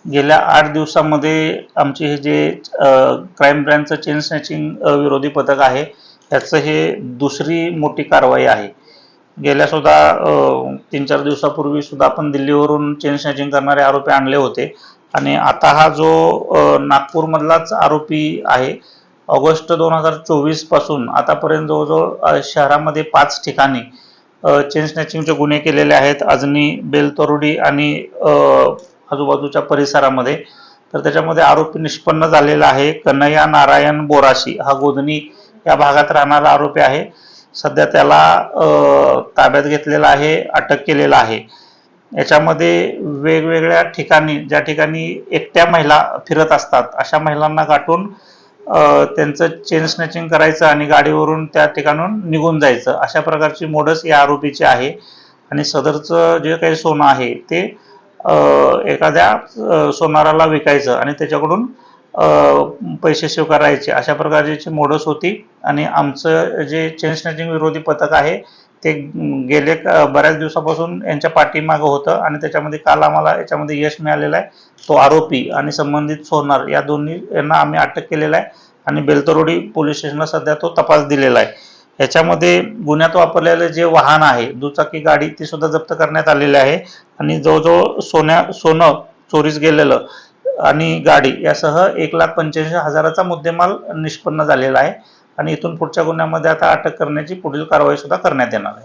गेल्या 8 दिवसामध्ये आमचे हे जे क्राईम ब्रँचचं चेन स्नॅचिंग विरोधी पथक आहे याचं हे दुसरी मोठी कारवाई आहे. गेल्या सुद्धा 3-4 दिवसापूर्वी सुद्धा आपण दिल्लीवरून चेन स्नॅचिंग करणारे आरोपी आणले होते आणि आता हा जो नागपूरमधलाच आरोपी आहे. ऑगस्ट 2024 पासून आतापर्यंत जवळजवळ शहरामध्ये 5 ठिकाणी चेन स्नॅचिंगचे गुन्हे केलेले आहेत. अजनी, बेलतरोडी आणि आजूबाजूच्या परिसरामध्ये. तर त्याच्यामध्ये आरोपी निष्पन्न झालेला आहे. कन्हैया नारायण बोराशी हा गोधनी या भागात राहणारा आरोपी आहे. सध्या त्याला ताब्यात घेतलेला आहे, अटक केलेला आहे. याच्यामध्ये वेगवेगळ्या ठिकाणी ज्या ठिकाणी एकट्या महिला फिरत असतात अशा महिलांना गाठून त्यांचं चेन स्नॅचिंग करायचं आणि गाडीवरून त्या ठिकाणून निघून जायचं, अशा प्रकारची मोडस या आरोपीची आहे. आणि सदरचं जे काही सोनं आहे ते एखाद्या सोनाराला विकायचं आणि त्याच्याकडून पैसे स्वीकारायचे, अशा प्रकारची मोडस होती. आणि आमचं जे चेन स्नॅचिंग विरोधी पथक आहे ते गेले बऱ्याच दिवसापासून यांच्या पाठीमागं होतं आणि त्याच्यामध्ये काल आम्हाला याच्यामध्ये यश मिळालेलं आहे. तो आरोपी आणि संबंधित सोनार या दोन्ही यांना आम्ही अटक केलेला आहे आणि बेलतरोडी पोलीस स्टेशनला सध्या तो तपास दिलेला आहे. याच्यामध्ये गुन्ह्यात वापरलेलं जे वाहन आहे, दुचाकी गाडी, ती सुद्धा जप्त करण्यात आलेली आहे आणि जवळजवळ सोनं चोरीस गेलेलं आणि गाडी यासह 1,85,000चा मुद्देमाल निष्पन्न झालेला आहे. आणि इथून पुढच्या गुन्ह्यामध्ये आता अटक करण्याची पुढील कारवाई सुद्धा करण्यात येणार आहे.